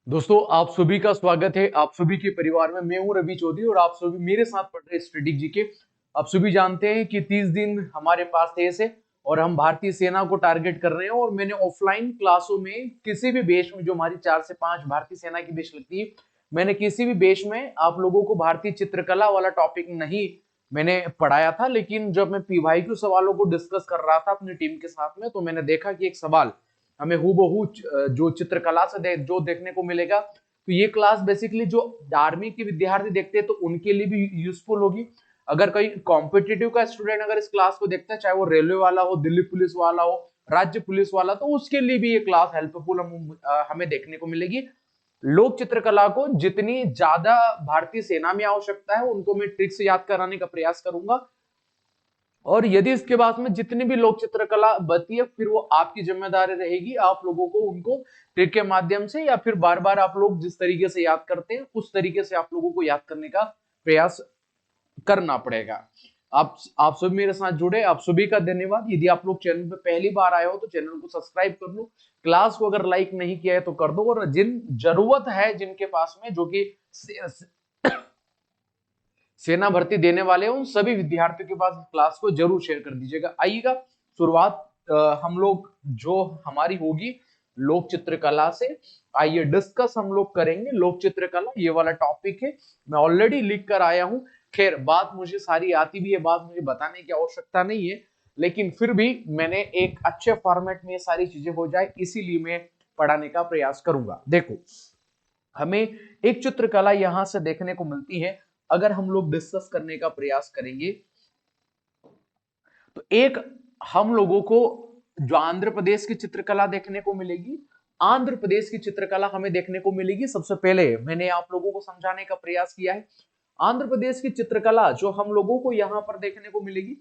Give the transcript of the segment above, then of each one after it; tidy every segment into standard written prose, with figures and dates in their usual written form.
दोस्तों, आप सभी का स्वागत है आप सभी के परिवार में। मैं हूं रवि चौधरी और आप सभी मेरे साथ पढ़ रहे स्टडी जी के। आप सभी जानते हैं कि 30 दिन हमारे पास शेष है और हम भारतीय सेना को टारगेट कर रहे हैं। और मैंने ऑफलाइन क्लासों में किसी भी बैच में, जो हमारी 4 से 5 भारतीय सेना की बैच लगती है, मैंने किसी भी बैच में आप लोगों को भारतीय चित्रकला वाला टॉपिक नहीं मैंने पढ़ाया था। लेकिन जब मैं पीवाईक्यू सवालों को डिस्कस कर रहा था अपनी टीम के साथ में, तो मैंने देखा कि एक सवाल हमें हूबहू जो चित्रकला से जो देखने को मिलेगा। तो ये क्लास बेसिकली जो आर्मी के विद्यार्थी देखते हैं तो उनके लिए भी यूजफुल होगी। अगर कोई कॉम्पिटिटिव का स्टूडेंट अगर इस क्लास को देखता है, चाहे वो रेलवे वाला हो, दिल्ली पुलिस वाला हो, राज्य पुलिस वाला, तो उसके लिए भी ये क्लास हेल्पफुल हमें देखने को मिलेगी। लोक चित्रकला को जितनी ज्यादा भारतीय सेना में आवश्यकता है, उनको मैं ट्रिक्स याद कराने का प्रयास करूंगा। और यदि इसके बाद में जितनी भी लोक चित्रकला बची है, फिर वो आपकी जिम्मेदारी रहेगी आप लोगों को उनको ट्रिक के माध्यम से या फिर बार बार आप लोग जिस तरीके से याद करते हैं उस तरीके से आप लोगों को याद करने का प्रयास करना पड़ेगा। आप सभी मेरे साथ जुड़े, आप सभी का धन्यवाद। यदि आप लोग चैनल पे पहली बार आए हो तो चैनल को सब्सक्राइब कर लो, क्लास को अगर लाइक नहीं किया है तो कर दो। और जिन जरूरत है जिनके पास में, जो कि सेना भर्ती देने वाले हैं, उन सभी विद्यार्थियों के पास क्लास को जरूर शेयर कर दीजिएगा। आइएगा, शुरुआत हम लोग जो हमारी होगी लोक चित्रकला से। आइए डिस्कस हम लोग करेंगे लोक चित्रकला, ये वाला टॉपिक है, मैं ऑलरेडी लिख कर आया हूं। खैर, बात मुझे सारी आती भी है, बात मुझे बताने की आवश्यकता नहीं है, लेकिन फिर भी मैंने एक अच्छे फॉर्मेट में ये सारी चीजें हो जाए इसीलिए मैं पढ़ाने का प्रयास करूंगा। देखो, हमें एक चित्रकला यहां से देखने को मिलती है। अगर हम लोग डिस्कस करने का प्रयास करेंगे तो एक हम लोगों को जो आंध्र प्रदेश की चित्रकला देखने को मिलेगी, आंध्र प्रदेश की चित्रकला हमें देखने को मिलेगी। सबसे पहले मैंने आप लोगों को समझाने का प्रयास किया है आंध्र प्रदेश की चित्रकला जो हम लोगों को यहां पर देखने को मिलेगी।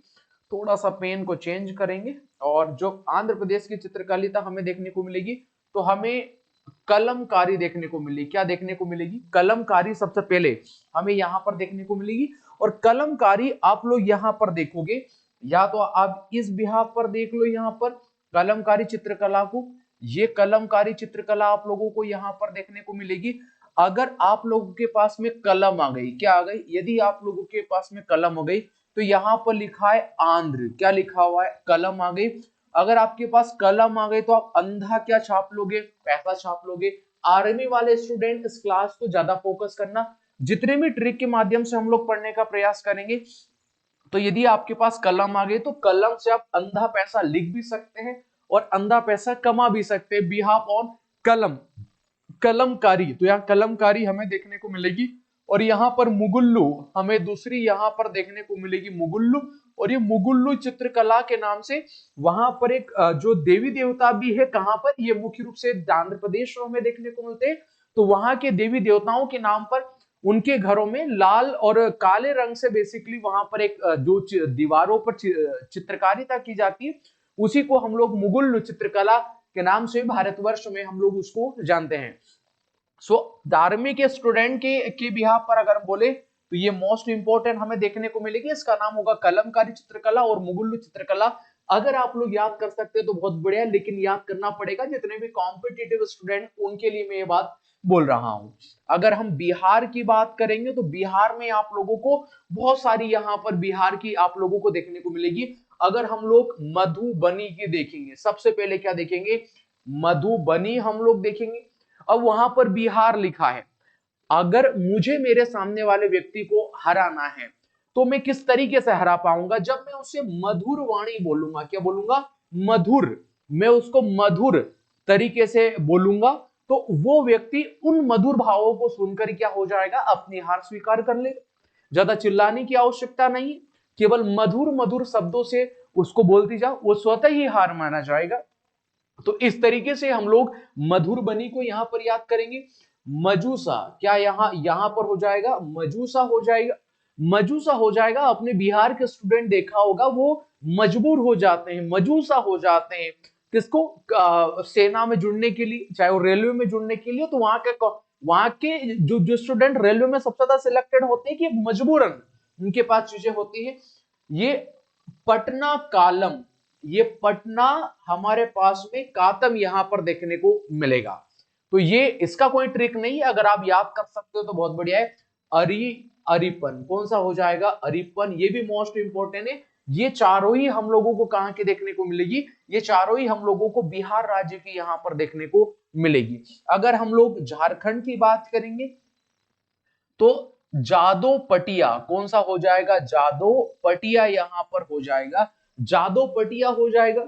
थोड़ा सा पेन को चेंज करेंगे और जो आंध्र प्रदेश की चित्रकला हमें देखने को मिलेगी, तो हमें कलमकारी देखने को मिलेगी। क्या देखने को मिलेगी? कलमकारी सबसे पहले हमें यहां पर देखने को मिलेगी। और कलमकारी आप लोग यहां पर देखोगे, या तो आप इस बिहार पर देख लो, यहां पर कलमकारी चित्रकला को, ये कलमकारी चित्रकला आप लोगों को यहां पर देखने को मिलेगी। अगर आप लोगों के पास में कलम आ गई, क्या आ गई? यदि आप लोगों के पास में कलम आ गई तो यहां पर लिखा है आंध्र, क्या लिखा हुआ है? कलम आ गई। अगर आपके पास कलम आ गई तो आप अंधा क्या छाप लोगे? पैसा छाप लोगे। आर्मी वाले स्टूडेंट इस क्लास को ज्यादा फोकस करना, जितने भी ट्रिक के माध्यम से हम लोग पढ़ने का प्रयास करेंगे, तो यदि आपके पास कलम आ गई तो कलम से आप अंधा पैसा लिख भी सकते हैं और अंधा पैसा कमा भी सकते हैं। बिहाफ ऑन कलम, कलमकारी, तो यहाँ कलमकारी हमें देखने को मिलेगी। और यहाँ पर मुगुल्लू हमें दूसरी यहाँ पर देखने को मिलेगी, मुगुल्लू। और ये मुगुल्लू चित्रकला के नाम से वहां पर एक जो देवी देवता भी है, कहां पर? ये मुख्य रूप से आंध्र प्रदेश में हमें देखने को मिलते हैं। तो वहां के देवी देवताओं के नाम पर उनके घरों में लाल और काले रंग से बेसिकली वहां पर एक जो दीवारों पर चित्रकारिता की जाती है, उसी को हम लोग मुगुल्लू चित्रकला के नाम से भारतवर्ष में हम लोग उसको जानते हैं। सो धार्मिक के स्टूडेंट के बिहार पर अगर हम बोले तो ये मोस्ट इंपोर्टेंट हमें देखने को मिलेगी। इसका नाम होगा कलमकारी चित्रकला और मुगुल्लू चित्रकला। अगर आप लोग याद कर सकते हैं तो बहुत बढ़िया, लेकिन याद करना पड़ेगा। जितने भी कॉम्पिटिटिव स्टूडेंट, उनके लिए मैं ये बात बोल रहा हूं। अगर हम बिहार की बात करेंगे तो बिहार में आप लोगों को बहुत सारी यहां पर बिहार की आप लोगों को देखने को मिलेगी। अगर हम लोग मधुबनी की देखेंगे, सबसे पहले क्या देखेंगे? मधुबनी हम लोग देखेंगे। अब वहां पर बिहार लिखा है। अगर मुझे मेरे सामने वाले व्यक्ति को हराना है तो मैं किस तरीके से हरा पाऊंगा? जब मैं उससे मधुर वाणी बोलूंगा। क्या बोलूंगा? मधुर। मैं उसको मधुर तरीके से बोलूंगा तो वो व्यक्ति उन मधुर भावों को सुनकर क्या हो जाएगा? अपनी हार स्वीकार कर लेगा। ज्यादा चिल्लाने की आवश्यकता नहीं, केवल मधुर मधुर शब्दों से उसको बोलती जाओ, वो स्वतः ही हार माना जाएगा। तो इस तरीके से हम लोग मधुर बनी को यहां पर याद करेंगे। मजूसा, क्या यहां पर हो जाएगा? मजूसा हो जाएगा। मजूसा हो जाएगा। अपने बिहार के स्टूडेंट देखा होगा, वो मजबूर हो जाते हैं, मजूसा हो जाते हैं। किसको? सेना में जुड़ने के लिए, चाहे वो रेलवे में जुड़ने के लिए। तो वहां के जो स्टूडेंट रेलवे में सबसे ज्यादा सिलेक्टेड होते हैं कि मजबूरन उनके पास चीजें होती है। ये पटना कालम, ये पटना हमारे पास में कातम यहां पर देखने को मिलेगा। तो ये इसका कोई ट्रिक नहीं है, अगर आप याद कर सकते हो तो बहुत बढ़िया है। अरिपन कौन सा हो जाएगा, अरिपन, ये भी मोस्ट इंपोर्टेंट है। ये चारों ही हम लोगों को कहां के देखने को मिलेगी, ये चारों ही हम लोगों को बिहार राज्य की यहां पर देखने को मिलेगी। अगर हम लोग झारखंड की बात करेंगे तो जादो पटिया कौन सा हो जाएगा, जादो पटिया यहां पर हो जाएगा, जादो पटिया हो जाएगा।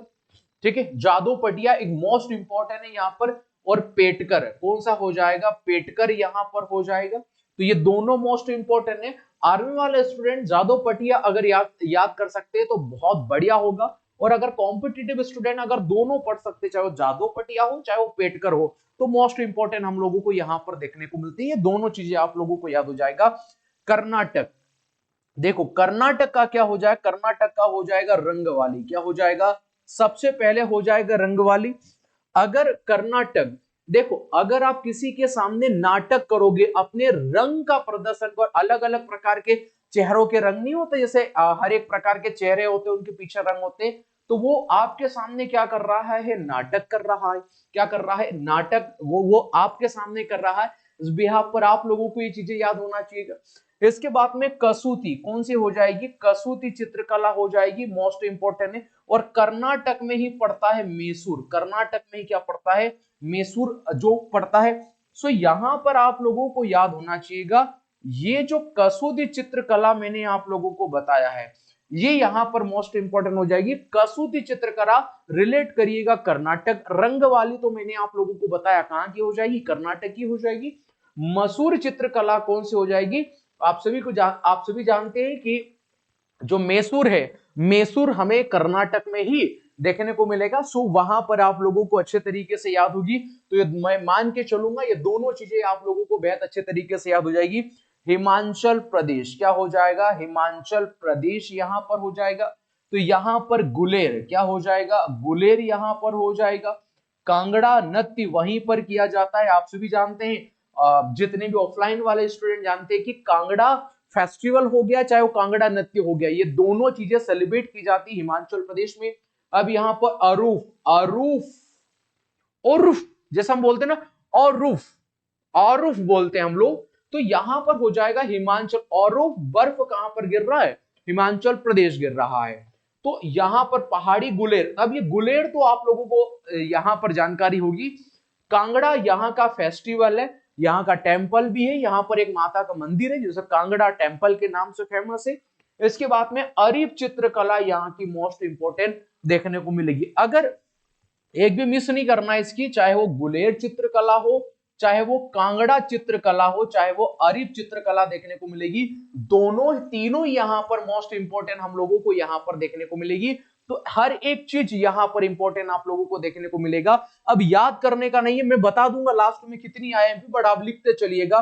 ठीक है, जादो पटिया एक मोस्ट इंपॉर्टेंट है यहां पर। और पेटकर कौन सा हो जाएगा, पेटकर यहां पर हो जाएगा। तो ये दोनों मोस्ट इंपॉर्टेंट है। आर्मी वाले स्टूडेंट जादो पटिया अगर याद कर सकते हैं तो बहुत बढ़िया होगा। और अगर कॉम्पिटिटिव स्टूडेंट अगर दोनों पढ़ सकते, चाहे वो जादो पटिया हो चाहे वो पेटकर हो, तो मोस्ट इंपॉर्टेंट हम लोगों को यहां पर देखने को मिलती है। दोनों चीजें आप लोगों को याद हो जाएगा। कर्नाटक, देखो कर्नाटक का क्या हो जाएगा, कर्नाटक का हो जाएगा रंगवाली, क्या हो जाएगा, सबसे पहले हो जाएगा रंगवाली। अगर कर्नाटक, देखो अगर आप किसी के सामने नाटक करोगे, अपने रंग का प्रदर्शन कर, अलग अलग प्रकार के चेहरों के रंग नहीं होते, जैसे हर एक प्रकार के चेहरे होते हैं, उनके पीछे रंग होते हैं, तो वो आपके सामने क्या कर रहा है, नाटक कर रहा है। क्या कर रहा है, नाटक, वो आपके सामने कर रहा है। इस बिहाफ पर आप लोगों को ये चीजें याद होना चाहिए। इसके बाद में कसूती कौन सी हो जाएगी, कसूती चित्रकला हो जाएगी, मोस्ट इंपोर्टेंट है। और कर्नाटक में ही पड़ता है मैसूर, कर्नाटक में ही क्या पड़ता है, मैसूर जो पड़ता है। सो यहां पर आप लोगों को याद होना चाहिएगा, ये जो कसूती चित्रकला मैंने आप लोगों को बताया है, ये यहां पर मोस्ट इंपोर्टेंट हो जाएगी। कसूती चित्रकला रिलेट करिएगा कर्नाटक, रंग वाली तो मैंने आप लोगों को बताया कहां की हो जाएगी, कर्नाटक की हो जाएगी। मसूर चित्रकला कौन सी हो जाएगी, आप सभी जानते हैं कि जो मैसूर है, मैसूर हमें कर्नाटक में ही देखने को मिलेगा। सो वहां पर आप लोगों को अच्छे तरीके से याद होगी। तो ये मैं मान के चलूंगा, ये दोनों चीजें आप लोगों को बेहद अच्छे तरीके से याद हो जाएगी। हिमाचल प्रदेश क्या हो जाएगा, हिमाचल प्रदेश यहां पर हो जाएगा। तो यहां पर गुलेर क्या हो जाएगा, गुलेर यहां पर हो जाएगा। कांगड़ा नृत्य वहीं पर किया जाता है, आप सभी जानते हैं, जितने भी ऑफलाइन वाले स्टूडेंट जानते हैं कि कांगड़ा फेस्टिवल हो गया चाहे वो कांगड़ा नृत्य हो गया, ये दोनों चीजें सेलिब्रेट की जाती है हिमाचल प्रदेश में। अब यहाँ पर अरूफ, अरूफ, उर्फ जैसा हम बोलते हैं ना, औरुफ, औरुफ बोलते हैं हम लोग। तो यहां पर हो जाएगा हिमाचल, औरुफ बर्फ कहां पर गिर रहा है, हिमाचल प्रदेश गिर रहा है। तो यहां पर पहाड़ी गुलेर, अब ये गुलेर तो आप लोगों को यहां पर जानकारी होगी। कांगड़ा यहाँ का फेस्टिवल है, यहाँ का टेम्पल भी है, यहाँ पर एक माता का मंदिर है जो कांगड़ा टेम्पल के नाम से फेमस है। इसके बाद में अरीब चित्रकला यहाँ की मोस्ट इंपोर्टेंट देखने को मिलेगी। अगर एक भी मिस नहीं करना इसकी, चाहे वो गुलेर चित्रकला हो, चाहे वो कांगड़ा चित्रकला हो, चाहे वो अरीब चित्रकला देखने को मिलेगी। दोनों तीनों यहाँ पर मोस्ट इंपोर्टेंट हम लोगों को यहाँ पर देखने को मिलेगी। तो हर एक चीज यहाँ पर इंपॉर्टेंट आप लोगों को देखने को मिलेगा। अब याद करने का नहीं है, मैं बता दूंगा लास्ट में कितनी आए हैं, बट आप लिखते चलिएगा।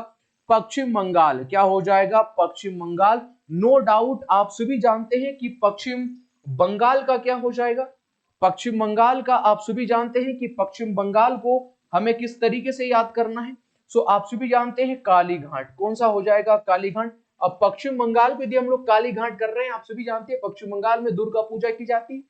पश्चिम बंगाल क्या हो जाएगा, पश्चिम बंगाल, नो डाउट आप सभी जानते हैं कि पश्चिम बंगाल का क्या हो जाएगा, पश्चिम बंगाल का आप सभी जानते हैं कि पश्चिम बंगाल को हमें किस तरीके से याद करना है। सो आप सभी जानते हैं काली घाट कौन सा हो जाएगा, काली घाट। अब पश्चिम बंगाल पे यदि हम लोग काली घाट कर रहे हैं, आप सभी जानते हैं पश्चिम बंगाल में दुर्गा पूजा की जाती है,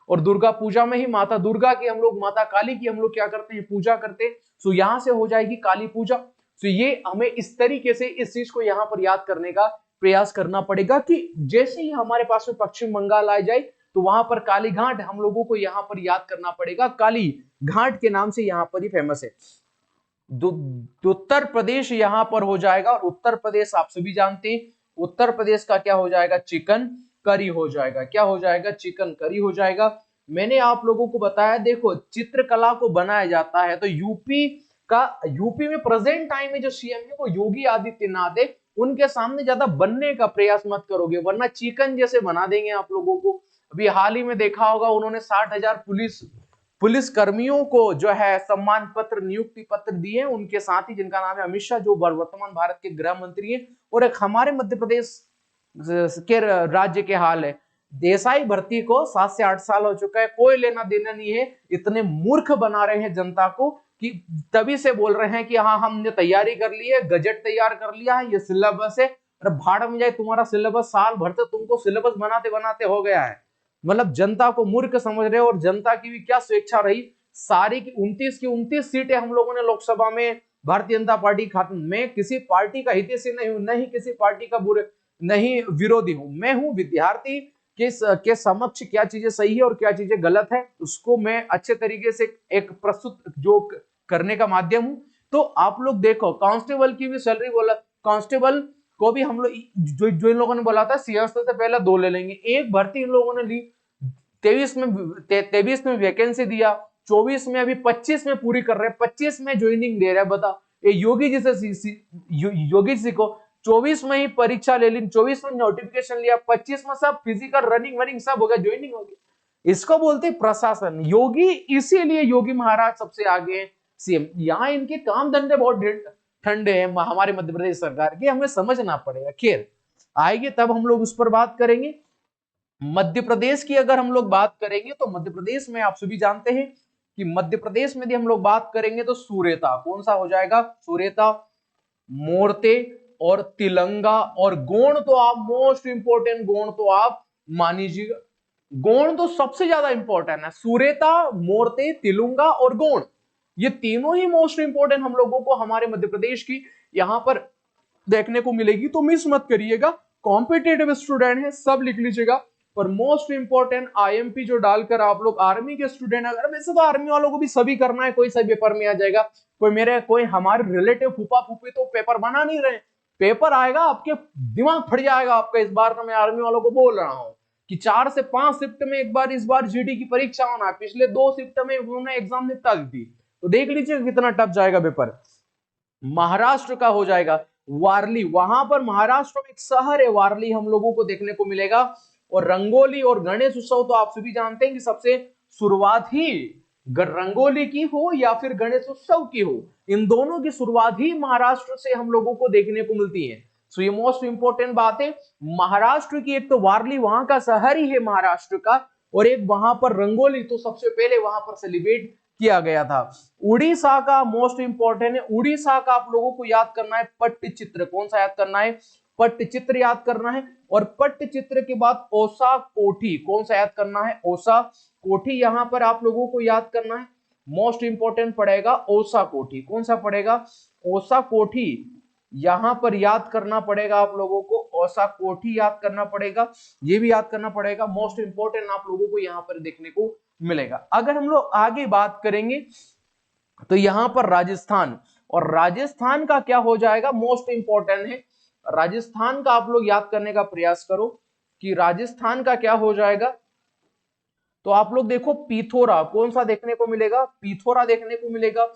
और दुर्गा पूजा में ही माता दुर्गा की हम लोग, माता काली की हम लोग क्या करते हैं, पूजा करते हैं। सो यहां से हो जाएगी काली पूजा। सो ये हमें इस तरीके से इस चीज को यहां पर याद करने का प्रयास करना पड़ेगा कि जैसे ही हमारे पास में पश्चिम बंगाल आ जाए तो वहां पर काली घाट हम लोगों को यहां पर याद करना पड़ेगा, काली घाट के नाम से यहां पर ही फेमस है। उत्तर प्रदेश यहां पर हो जाएगा, और उत्तर प्रदेश आप सभी जानते हैं उत्तर प्रदेश का क्या हो जाएगा, चिकन करी हो जाएगा। क्या हो जाएगा, चिकन करी हो जाएगा। मैंने आप लोगों को बताया, देखो चित्रकला को बनाया जाता है तो यूपी में प्रेजेंट टाइम में जो सीएम है वो योगी आदित्यनाथ है, उनके सामने ज्यादा बनने का प्रयास मत करोगे, वरना चिकन जैसे बना देंगे आप लोगों को। अभी हाल ही में देखा होगा उन्होंने 60,000 पुलिस कर्मियों को जो है सम्मान पत्र, नियुक्ति पत्र दिए, उनके साथ ही जिनका नाम है अमित शाह, जो वर्तमान भारत के गृह मंत्री है। और एक हमारे मध्य प्रदेश के राज्य के हाल है, देसाई भर्ती को 7 से 8 साल हो चुका है, कोई लेना देना नहीं है। इतने मूर्ख बना रहे हैं जनता को कि तभी से बोल रहे हैं कि हाँ हमने तैयारी कर ली है, गजट तैयार कर लिया है, ये सिलेबस है। अरे भाड़ में जाए तुम्हारा सिलेबस, साल भर तो तुमको सिलेबस बनाते बनाते हो गया है। मतलब जनता को मूर्ख समझ रहे हो, और जनता की भी क्या स्वेच्छा रही सारी की 29 सीटें हम लोगों ने लोकसभा में भारतीय जनता पार्टी खाते। मैं किसी पार्टी का हितैषी नहीं हूं, नहीं किसी पार्टी का बुरे नहीं विरोधी हूं, मैं हूं विद्यार्थी के समक्ष क्या चीजें सही है और क्या चीजें गलत है, उसको मैं अच्छे तरीके से एक प्रस्तुत जो करने का माध्यम हूं। तो आप लोग देखो, कांस्टेबल की भी सैलरी बोला, कांस्टेबल को भी हम लोग जो इन लोगों ने बोला था सियासत से पहले 2 ले लेंगे, एक भर्ती इन लोगों ने ली 23 में वैकेंसी दिया, 24 में, अभी 25 में पूरी कर रहे हैं, 25 में ज्वाइनिंग दे रहे हैं। बता, ये योगी जी से योगी जी को 24 में ही परीक्षा ले ली, 24 में नोटिफिकेशन लिया, 25 में सब फिजिकल रनिंग वनिंग सब हो गया, ज्वाइनिंग हो गई। इसको बोलते प्रशासन। योगी, इसीलिए योगी महाराज सबसे आगे हैं सीएम। यहाँ इनके काम धंधे बहुत ठंडे हैं हमारे मध्य प्रदेश सरकार के, हमें समझना पड़ेगा। खैर आएंगे तब हम लोग उस पर बात करेंगे। मध्य प्रदेश की अगर हम लोग बात करेंगे तो मध्य प्रदेश में आप सभी जानते हैं कि मध्य प्रदेश में यदि हम लोग बात करेंगे तो सूर्यता कौन सा हो जाएगा, सूर्यता, मोर्ते और तिलंगा और गोंड। तो आप मोस्ट इंपोर्टेंट गोंड तो आप मान लीजिएगा, गोंड तो सबसे ज्यादा इंपॉर्टेंट है। सूर्यता, मोर्ते, तिलुंगा और गोंड, ये तीनों ही मोस्ट इंपोर्टेंट हम लोगों को हमारे मध्य प्रदेश की यहां पर देखने को मिलेगी। तो मिस मत करिएगा, कॉम्पिटेटिव स्टूडेंट है सब लिख लीजिएगा। पर मोस्ट इंपोर्टेंट आईएमपी जो डालकर आप लोग आर्मी के स्टूडेंट, अगर वैसे तो आर्मी वालों को भी सभी करना है, कोई सा पेपर में आ जाएगा। कोई हमारे रिलेटिव फूफा फूफी तो पेपर बना नहीं रहे, पेपर आएगा आपके दिमाग फट जाएगा आपका। इस बार तो मैं आर्मी वालों को बोल रहा हूं कि 4 से 5 शिफ्ट में एक बार इस बार जीडी की परीक्षा होना है, पिछले 2 शिफ्ट में उन्होंने एग्जाम निपटा दी थी। तो देख लीजिए कितना टफ जाएगा पेपर। महाराष्ट्र का हो जाएगा वारली, वहां पर महाराष्ट्र में एक शहर है वारली हम लोगों को देखने को मिलेगा। और रंगोली और गणेश उत्सव तो आप सभी जानते हैं कि सबसे शुरुआत ही रंगोली की हो या फिर गणेश उत्सव की हो, इन दोनों की शुरुआत ही महाराष्ट्र से हम लोगों को देखने को मिलती है। सो ये मोस्ट इंपोर्टेंट बात है महाराष्ट्र की। एक तो वारली वहां का शहर ही है महाराष्ट्र का, और एक वहां पर रंगोली तो सबसे पहले वहां पर सेलिब्रेट किया गया था। उड़ीसा का मोस्ट इंपोर्टेंट है, उड़ीसा का आप लोगों को याद करना है पट्टचित्र। कौन सा याद करना है, पट्टचित्र याद करना है। और पट्टचित्र के बाद ओसा कोठी, कौन सा याद करना है, ओसा कोठी, यहां पर आप लोगों को याद करना है। मोस्ट इंपोर्टेंट पड़ेगा ओसा कोठी, कौन सा पड़ेगा, ओसा कोठी, यहां पर याद करना पड़ेगा आप लोगों को, ओसा कोठी याद करना पड़ेगा, ये भी याद करना पड़ेगा। मोस्ट इंपोर्टेंट आप लोगों को यहां पर देखने को मिलेगा। अगर हम लोग आगे बात करेंगे तो यहां पर राजस्थान, और राजस्थान का क्या हो जाएगा, मोस्ट इंपोर्टेंट है राजस्थान का। आप लोग याद करने का प्रयास करो कि राजस्थान का क्या हो जाएगा। तो आप लोग देखो पिथौरा, कौन सा देखने को मिलेगा, पिथौरा देखने को मिलेगा।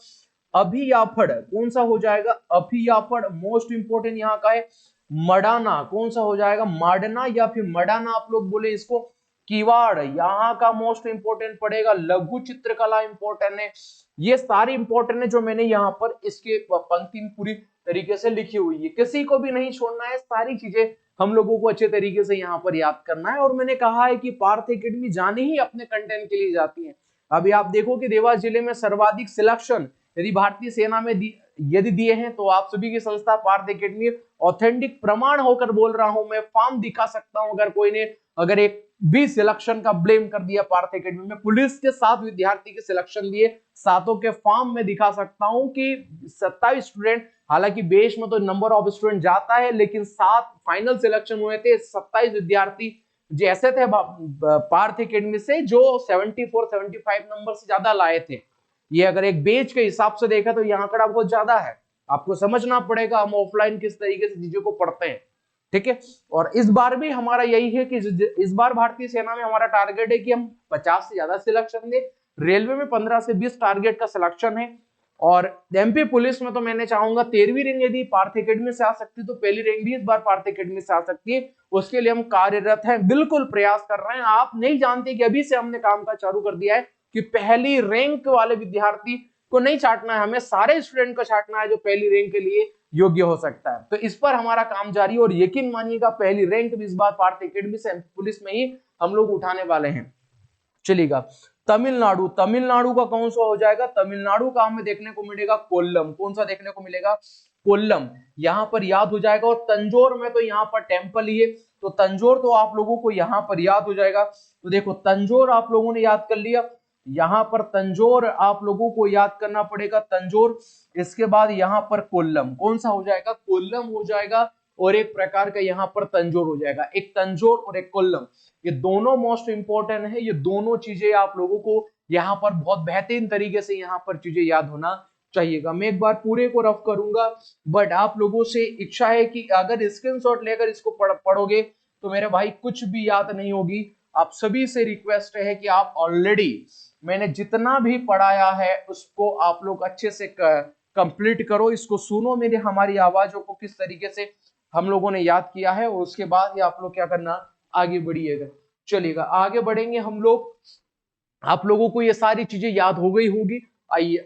अभियाफड़ कौन सा हो जाएगा, अभियाफड़ मोस्ट इंपोर्टेंट यहां का है। मडाना कौन सा हो जाएगा, माडना या फिर मडाना आप लोग बोले इसको। किवाड़ यहाँ का मोस्ट इंपोर्टेंट पड़ेगा। लघु चित्रकला इंपोर्टेंट है। ये सारी इंपोर्टेंट है जो मैंने यहाँ पर इसके पंक्ति में पूरी तरीके से लिखी हुई है, किसी को भी नहीं छोड़ना है, सारी चीजें हम लोगों को अच्छे तरीके से यहाँ पर याद करना है। और मैंने कहा है कि पार्थ एकेडमी जाने ही अपने कंटेंट के लिए जाती है। अभी आप देखो कि देवास जिले में सर्वाधिक सिलेक्शन यदि भारतीय सेना में यदि दिए हैं तो आप सभी की संस्था पार्थ एकेडमी ऑथेंटिक प्रमाण होकर बोल रहा हूं मैं, फॉर्म दिखा सकता हूं। अगर कोई ने अगर एक भी सिलेक्शन का ब्लेम कर दिया पार्थ एकेडमी में, पुलिस के 7 विद्यार्थी के सिलेक्शन दिए, 7 के फॉर्म में दिखा सकता हूं कि 27 स्टूडेंट, हालांकि बेस में तो नंबर ऑफ स्टूडेंट जाता है, लेकिन 7 फाइनल सिलेक्शन हुए थे, 27 विद्यार्थी जो ऐसे थे पार्थ एकेडमी से जो 74-75 नंबर से ज्यादा लाए थे। ये अगर एक बेच के हिसाब से देखा तो ये आंकड़ा बहुत ज्यादा है। आपको समझना पड़ेगा हम ऑफलाइन किस तरीके से चीजों को पढ़ते हैं, ठीक है। और इस बार भी हमारा यही है कि इस बार भारतीय सेना में हमारा टारगेट है कि हम 50 से ज्यादा सिलेक्शन दे। रेलवे में 15 से 20 टारगेट का सिलेक्शन है। और एमपी पुलिस में तो मैंने चाहूंगा 13वीं रैंक यदि पार्थ एकेडमी से आ सकती तो पहली रैंक भी इस बार पार्थ एकेडमी से आ सकती है। उसके लिए हम कार्यरत हैं, बिल्कुल प्रयास कर रहे हैं। आप नहीं जानते कि अभी से हमने काम का चालू कर दिया है कि पहली रैंक वाले विद्यार्थी को नहीं छांटना है, हमें सारे स्टूडेंट को छांटना है जो पहली रैंक के लिए योग्य हो सकता है। तो इस पर हमारा काम जारी, और यकीन मानिएगा पहली रैंक भी इस बार पार्थ एकेडमी से पुलिस में ही हम लोग उठाने वाले हैं। चलिएगा तमिलनाडु, तमिलनाडु का कौन सा हो जाएगा, तमिलनाडु का हमें देखने को मिलेगा कोल्लम। कौन सा देखने को मिलेगा, कोल्लम, यहां पर याद हो जाएगा। और तंजौर में तो यहाँ पर टेम्पल ही है, तो तंजौर तो आप लोगों को यहाँ पर याद हो जाएगा। तो देखो तंजौर आप लोगों ने याद कर लिया। यहाँ पर तंजौर आप लोगों को याद करना पड़ेगा, तंजौर। इसके बाद यहाँ पर कोल्लम, कौन सा हो जाएगा, कोल्लम हो जाएगा। और एक प्रकार का यहाँ पर तंजौर हो जाएगा, एक तंजौर और एक कोल्लम। ये दोनों मोस्ट इंपॉर्टेंट है, ये दोनों चीजें आप लोगों को यहाँ पर बहुत बेहतरीन तरीके से यहाँ पर चीजें याद होना चाहिएगा। मैं एक बार पूरे को रफ करूंगा, बट आप लोगों से इच्छा है कि अगर स्क्रीनशॉट लेकर इसको पढ़ोगे तो मेरे भाई कुछ भी याद नहीं होगी। आप सभी से रिक्वेस्ट है कि आप ऑलरेडी मैंने जितना भी पढ़ाया है उसको आप लोग अच्छे से कंप्लीट करो, इसको सुनो मेरी हमारी आवाजों को किस तरीके से हम लोगों ने याद किया है, और उसके बाद ही आप लोग क्या करना, आगे बढ़िएगा। चलिएगा आगे बढ़ेंगे हम लोग। आप लोगों को ये सारी चीजें याद हो गई होगी। आइए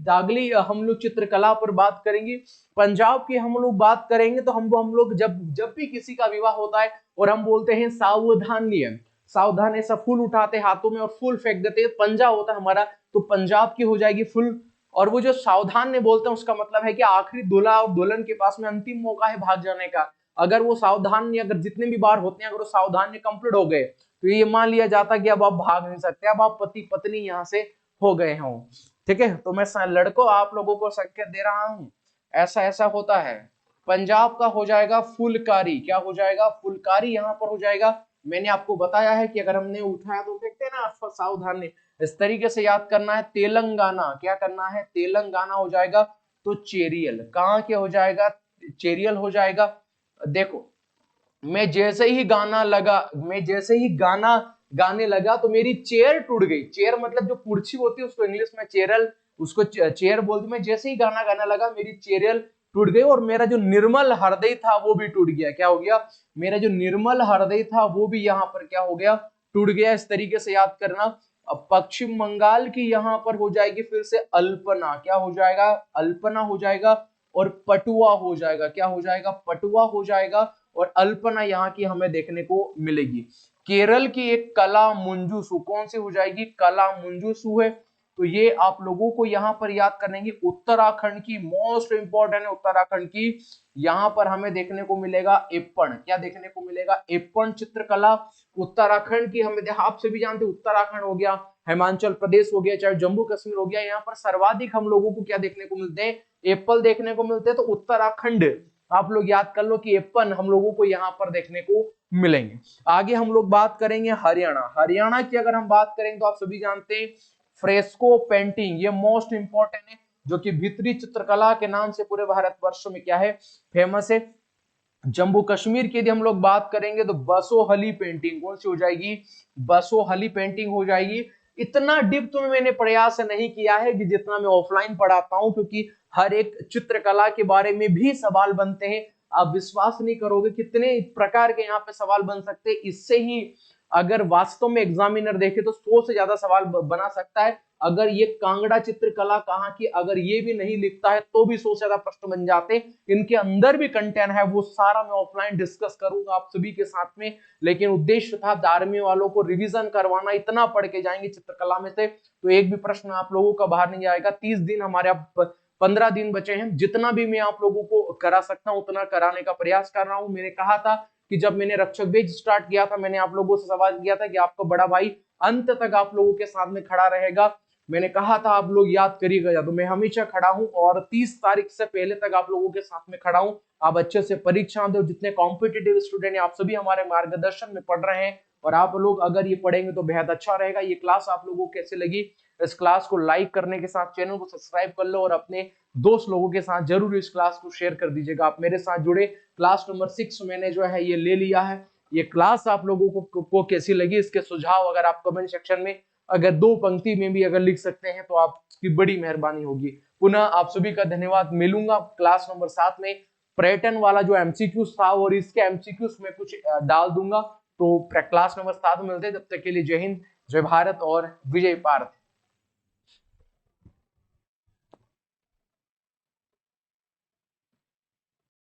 अगली हम लोग चित्रकला पर बात करेंगे। पंजाब की हम लोग बात करेंगे तो हम लोग जब भी किसी का विवाह होता है और हम बोलते हैं सावधान नियम, सावधान, ऐसा फूल उठाते हाथों में और फूल फेंक देते, पंजा होता है हमारा, तो पंजाब की हो जाएगी फुल। और वो जो सावधान ने बोलते हैं उसका मतलब है कि आखिरी दूल्हा और दुल्हन के पास में अंतिम मौका है भाग जाने का। अगर वो सावधान, अगर जितने भी बार होते हैं अगर वो सावधान कंप्लीट हो गए तो ये मान लिया जाता कि अब आप भाग नहीं सकते, अब आप पति पत्नी यहाँ से हो गए हो। ठीक है, तो मैं लड़कों आप लोगों को संकेत दे रहा हूँ, ऐसा ऐसा होता है। पंजाब का हो जाएगा फुलकारी, क्या हो जाएगा, फुलकारी यहाँ पर हो जाएगा। मैंने आपको बताया है कि अगर हमने उठाया तो देखते हैं ना सावधान ने, इस तरीके से याद करना है। तेलंगाना, क्या करना है, तेलंगाना हो जाएगा। तो चेरियल, कहाँ के हो जाएगा, चेरियल हो जाएगा। देखो मैं जैसे ही गाना लगा, मैं जैसे ही गाना गाने लगा तो मेरी चेयर टूट गई। चेयर मतलब जो कुर्सी होती है उसको इंग्लिश में चेरल, उसको चेयर बोलते। मैं जैसे ही गाना गाने लगा मेरी चेरियल टूट गई और मेरा जो निर्मल हृदय था वो भी टूट गया। क्या हो गया, मेरा जो निर्मल हृदय था वो भी यहाँ पर क्या हो गया, टूट गया। इस तरीके से याद करना। अब पश्चिम बंगाल की यहाँ पर हो जाएगी फिर से अल्पना, क्या हो जाएगा, अल्पना हो जाएगा। और पटुआ हो जाएगा, क्या हो जाएगा, पटुआ हो जाएगा। और अल्पना यहाँ की हमें देखने को मिलेगी। केरल की एक कला मुंजुसु, कौन सी हो जाएगी, कला मुंजुसु है। तो ये आप लोगों को यहाँ पर याद करेंगे। उत्तराखंड की मोस्ट इंपॉर्टेंट है, उत्तराखंड की यहाँ पर हमें देखने को मिलेगा एप्पन, क्या देखने को मिलेगा, एप्पन चित्रकला। उत्तराखंड की हमें, आप सभी जानते हैं उत्तराखंड हो गया, हिमाचल प्रदेश हो गया, चाहे जम्मू कश्मीर हो गया, यहाँ पर सर्वाधिक हम लोगों को क्या देखने को मिलते हैं, एप्पल देखने को मिलते हैं। तो उत्तराखंड आप लोग याद कर लो कि एप्पन हम लोगों को यहाँ पर देखने को मिलेंगे। आगे हम लोग बात करेंगे हरियाणा। हरियाणा की अगर हम बात करेंगे तो आप सभी जानते हैं फ्रेस्को पेंटिंग, ये मोस्ट इंपॉर्टेंट है, जो कि भीतरी चित्रकला के नाम से पूरे भारतवर्ष में क्या है, फेमस है। जम्मू कश्मीर की यदि हम लोग बात करेंगे तो बसोहली पेंटिंग, कौन सी हो जाएगी, बसोहली पेंटिंग हो जाएगी। इतना डिप तो मैंने प्रयास नहीं किया है कि जितना मैं ऑफलाइन पढ़ाता हूं, क्योंकि हर एक चित्रकला के बारे में भी सवाल बनते हैं। आप विश्वास नहीं करोगे कितने प्रकार के यहाँ पे सवाल बन सकते हैं। इससे ही अगर वास्तव में एग्जामिनर देखे तो 100 से ज्यादा सवाल बना सकता है। अगर ये कांगड़ा चित्रकला कहाँ की, अगर ये भी नहीं लिखता है तो भी 100 से ज्यादा प्रश्न बन जाते हैं। इनके अंदर भी कंटेंट है, वो सारा मैं ऑफलाइन डिस्कस करूंगा आप सभी के साथ में। लेकिन उद्देश्य था आर्मी वालों को रिवीजन करवाना, इतना पढ़ के जाएंगे चित्रकला में से तो एक भी प्रश्न आप लोगों का बाहर नहीं जाएगा। 30 दिन हमारे 15 दिन बचे हैं, जितना भी मैं आप लोगों को करा सकता हूं उतना कराने का प्रयास कर रहा हूं। मैंने कहा था कि जब मैंने रक्षक बेच स्टार्ट किया था, मैंने आप लोगों से सवाल किया था कि आपका बड़ा भाई अंत तक आप लोगों के साथ में खड़ा रहेगा। मैंने कहा था आप लोग याद करिएगा, तो मैं हमेशा खड़ा हूं और 30 तारीख से पहले तक आप लोगों के साथ में खड़ा हूं। आप अच्छे से परीक्षा दो, जितने कॉम्पिटिटिव स्टूडेंट हैं आप सभी हमारे मार्गदर्शन में पढ़ रहे हैं, और आप लोग अगर ये पढ़ेंगे तो बेहद अच्छा रहेगा। ये क्लास आप लोगों को कैसे लगी, इस क्लास को लाइक करने के साथ चैनल को सब्सक्राइब कर लो और अपने दोस्त लोगों के साथ जरूर इस क्लास को शेयर कर दीजिएगा। आप मेरे साथ जुड़े, क्लास नंबर 6 मैंने जो है ये ले लिया है। ये क्लास आप लोगों को कैसी लगी, इसके सुझाव अगर आप कमेंट सेक्शन में अगर 2 पंक्ति में भी अगर लिख सकते हैं तो आपकी बड़ी मेहरबानी होगी। पुनः आप सभी का धन्यवाद। मिलूंगा क्लास नंबर 7 में। पर्यटन वाला जो एमसीक्यूज था और इसके एमसीक्यूज में कुछ डाल दूंगा। तो क्लास नंबर 7 में मिलते हैं, तब तक के लिए जय हिंद, जय भारत और विजय भारत।